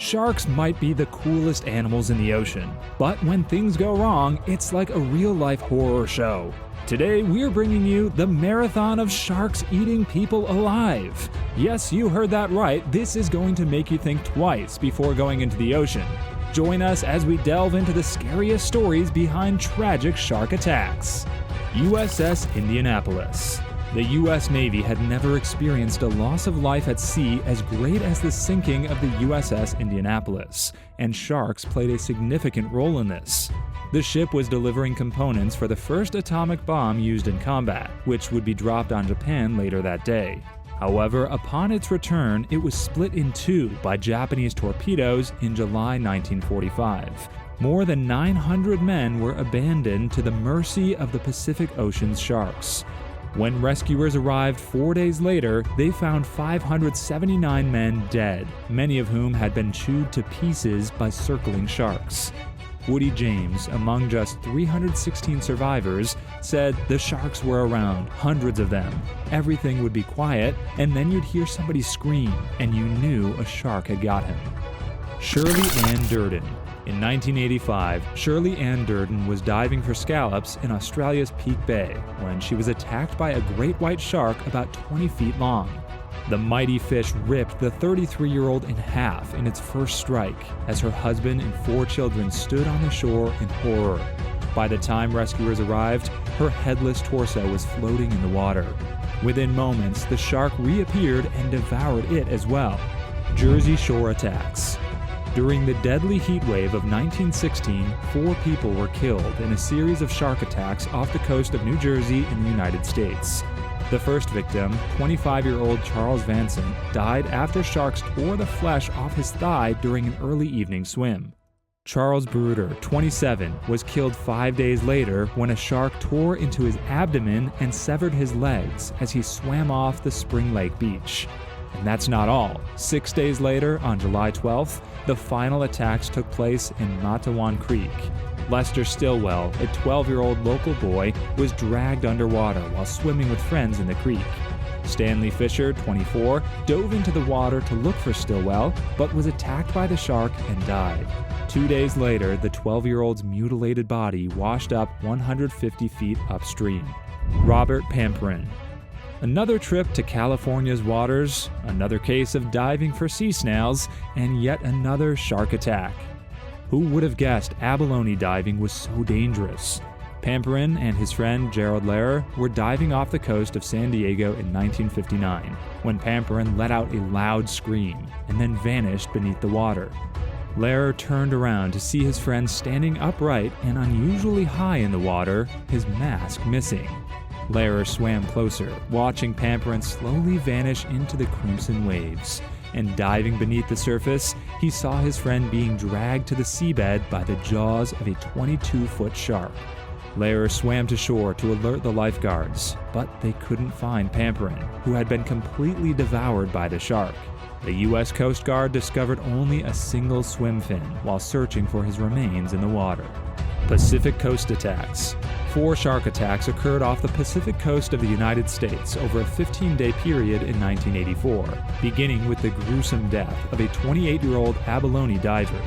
Sharks might be the coolest animals in the ocean, but when things go wrong, it's like a real-life horror show. Today, we're bringing you the marathon of sharks eating people alive. Yes, you heard that right. This is going to make you think twice before going into the ocean. Join us as we delve into the scariest stories behind tragic shark attacks. USS Indianapolis. The U.S. Navy had never experienced a loss of life at sea as great as the sinking of the USS Indianapolis, and sharks played a significant role in this. The ship was delivering components for the first atomic bomb used in combat, which would be dropped on Japan later that day. However, upon its return, it was split in two by Japanese torpedoes in July 1945. More than 900 men were abandoned to the mercy of the Pacific Ocean's sharks. When rescuers arrived 4 days later, they found 579 men dead, many of whom had been chewed to pieces by circling sharks. Woody James, among just 316 survivors, said the sharks were around, hundreds of them. Everything would be quiet, and then you'd hear somebody scream, and you knew a shark had got him. Shirley Ann Durden. In 1985, Shirley Ann Durden was diving for scallops in Australia's Peak Bay when she was attacked by a great white shark about 20 feet long. The mighty fish ripped the 33-year-old in half in its first strike as her husband and 4 children stood on the shore in horror. By the time rescuers arrived, her headless torso was floating in the water. Within moments, the shark reappeared and devoured it as well. Jersey Shore attacks. During the deadly heat wave of 1916, 4 people were killed in a series of shark attacks off the coast of New Jersey in the United States. The first victim, 25-year-old Charles Vanson, died after sharks tore the flesh off his thigh during an early evening swim. Charles Bruder, 27, was killed 5 days later when a shark tore into his abdomen and severed his legs as he swam off the Spring Lake beach. And that's not all. 6 days later, on July 12th, the final attacks took place in Matawan Creek. Lester Stillwell, a 12-year-old local boy, was dragged underwater while swimming with friends in the creek. Stanley Fisher, 24, dove into the water to look for Stillwell, but was attacked by the shark and died. 2 days later, the 12-year-old's mutilated body washed up 150 feet upstream. Robert Pamperin. Another trip to California's waters, another case of diving for sea snails, and yet another shark attack. Who would have guessed abalone diving was so dangerous? Pamperin and his friend Gerald Lehrer were diving off the coast of San Diego in 1959 when Pamperin let out a loud scream and then vanished beneath the water. Lehrer turned around to see his friend standing upright and unusually high in the water, his mask missing. Lehrer swam closer, watching Pamperin slowly vanish into the crimson waves. And diving beneath the surface, he saw his friend being dragged to the seabed by the jaws of a 22-foot shark. Lehrer swam to shore to alert the lifeguards, but they couldn't find Pamperin, who had been completely devoured by the shark. The U.S. Coast Guard discovered only a single swim fin while searching for his remains in the water. Pacific Coast attacks. 4 shark attacks occurred off the Pacific coast of the United States over a 15-day period in 1984, beginning with the gruesome death of a 28-year-old abalone diver.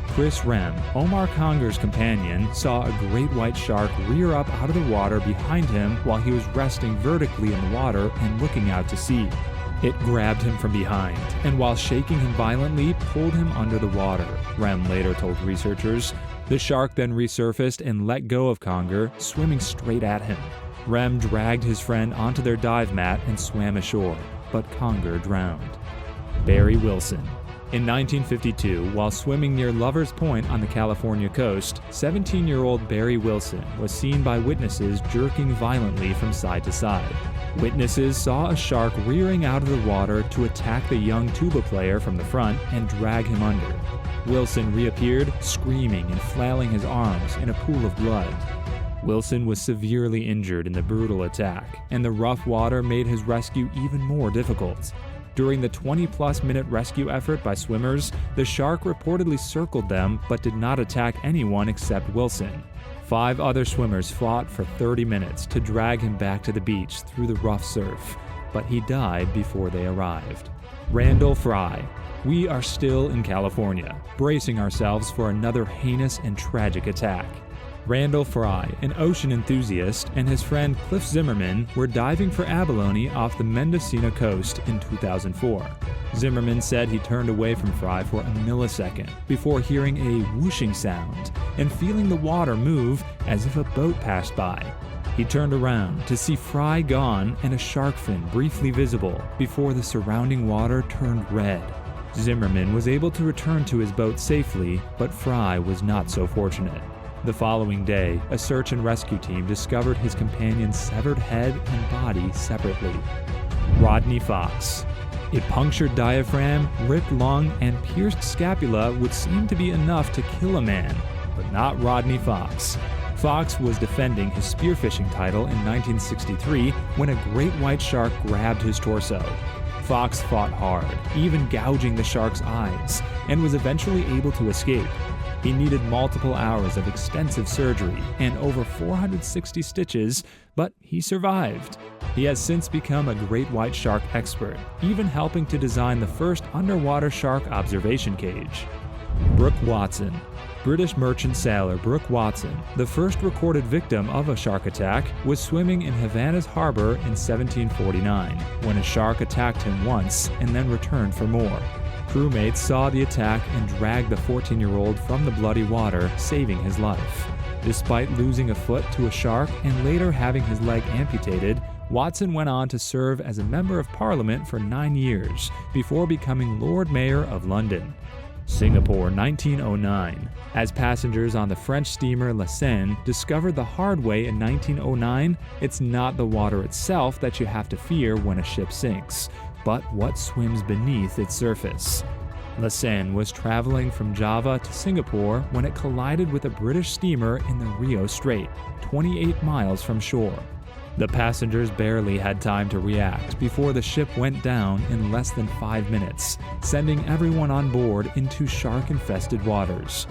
Chris Rem, Omar Conger's companion, saw a great white shark rear up out of the water behind him while he was resting vertically in the water and looking out to sea. It grabbed him from behind, and while shaking him violently, pulled him under the water, Rem later told researchers. The shark then resurfaced and let go of Conger, swimming straight at him. Rem dragged his friend onto their dive mat and swam ashore, but Conger drowned. Barry Wilson. In 1952, while swimming near Lover's Point on the California coast, 17-year-old Barry Wilson was seen by witnesses jerking violently from side to side. Witnesses saw a shark rearing out of the water to attack the young tuba player from the front and drag him under. Wilson reappeared, screaming and flailing his arms in a pool of blood. Wilson was severely injured in the brutal attack, and the rough water made his rescue even more difficult. During the 20-plus minute rescue effort by swimmers, the shark reportedly circled them but did not attack anyone except Wilson. 5 other swimmers fought for 30 minutes to drag him back to the beach through the rough surf, but he died before they arrived. Randall Fry. We are still in California, bracing ourselves for another heinous and tragic attack. Randall Fry, an ocean enthusiast, and his friend Cliff Zimmerman were diving for abalone off the Mendocino coast in 2004. Zimmerman said he turned away from Fry for a millisecond before hearing a whooshing sound and feeling the water move as if a boat passed by. He turned around to see Fry gone and a shark fin briefly visible before the surrounding water turned red. Zimmerman was able to return to his boat safely, but Fry was not so fortunate. The following day, a search and rescue team discovered his companion's severed head and body separately. Rodney Fox. A punctured diaphragm, ripped lung, and pierced scapula would seem to be enough to kill a man, but not Rodney Fox. Fox was defending his spearfishing title in 1963 when a great white shark grabbed his torso. Fox fought hard, even gouging the shark's eyes, and was eventually able to escape. He needed multiple hours of extensive surgery and over 460 stitches, but he survived. He has since become a great white shark expert, even helping to design the first underwater shark observation cage. Brooke Watson. British merchant sailor Brooke Watson, the first recorded victim of a shark attack, was swimming in Havana's harbor in 1749 when a shark attacked him once and then returned for more. Crewmates saw the attack and dragged the 14-year-old from the bloody water, saving his life. Despite losing a foot to a shark and later having his leg amputated, Watson went on to serve as a Member of Parliament for 9 years before becoming Lord Mayor of London. Singapore, 1909. As passengers on the French steamer La Seine discovered the hard way in 1909, it's not the water itself that you have to fear when a ship sinks, but what swims beneath its surface. La Seine was traveling from Java to Singapore when it collided with a British steamer in the Rio Strait, 28 miles from shore. The passengers barely had time to react before the ship went down in less than 5 minutes, sending everyone on board into shark-infested waters.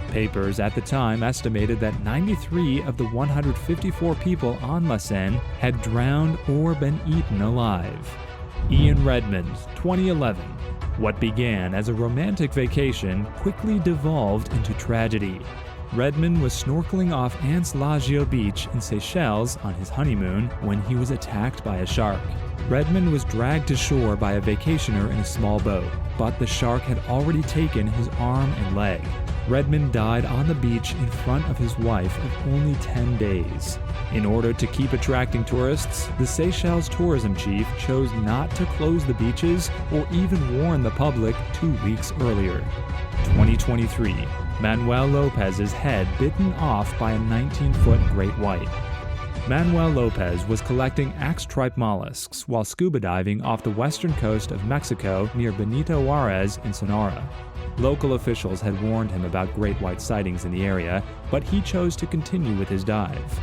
Papers at the time estimated that 93 of the 154 people on La Seine had drowned or been eaten alive. Ian Redmond, 2011. What began as a romantic vacation quickly devolved into tragedy. Redmond was snorkeling off Anse-Lagio Beach in Seychelles on his honeymoon when he was attacked by a shark. Redmond was dragged to shore by a vacationer in a small boat, but the shark had already taken his arm and leg. Redmond died on the beach in front of his wife of only 10 days. In order to keep attracting tourists, the Seychelles tourism chief chose not to close the beaches or even warn the public 2 weeks earlier. 2023. Manuel Lopez's head bitten off by a 19-foot great white. Manuel Lopez was collecting axe-tripe mollusks while scuba diving off the western coast of Mexico near Benito Juarez in Sonora. Local officials had warned him about great white sightings in the area, but he chose to continue with his dive.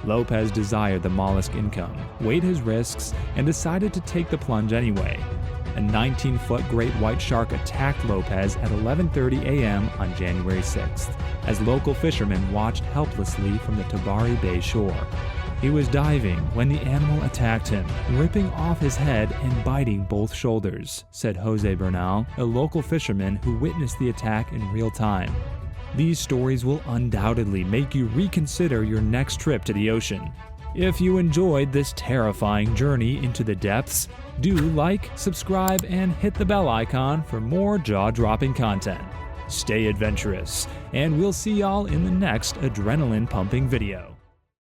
Lopez desired the mollusk income, weighed his risks, and decided to take the plunge anyway. A 19-foot great white shark attacked Lopez at 11:30 a.m. on January 6th, as local fishermen watched helplessly from the Tabari Bay shore. He was diving when the animal attacked him, ripping off his head and biting both shoulders, said Jose Bernal, a local fisherman who witnessed the attack in real time. These stories will undoubtedly make you reconsider your next trip to the ocean. If you enjoyed this terrifying journey into the depths, do like, subscribe, and hit the bell icon for more jaw-dropping content. Stay adventurous, and we'll see y'all in the next adrenaline-pumping video.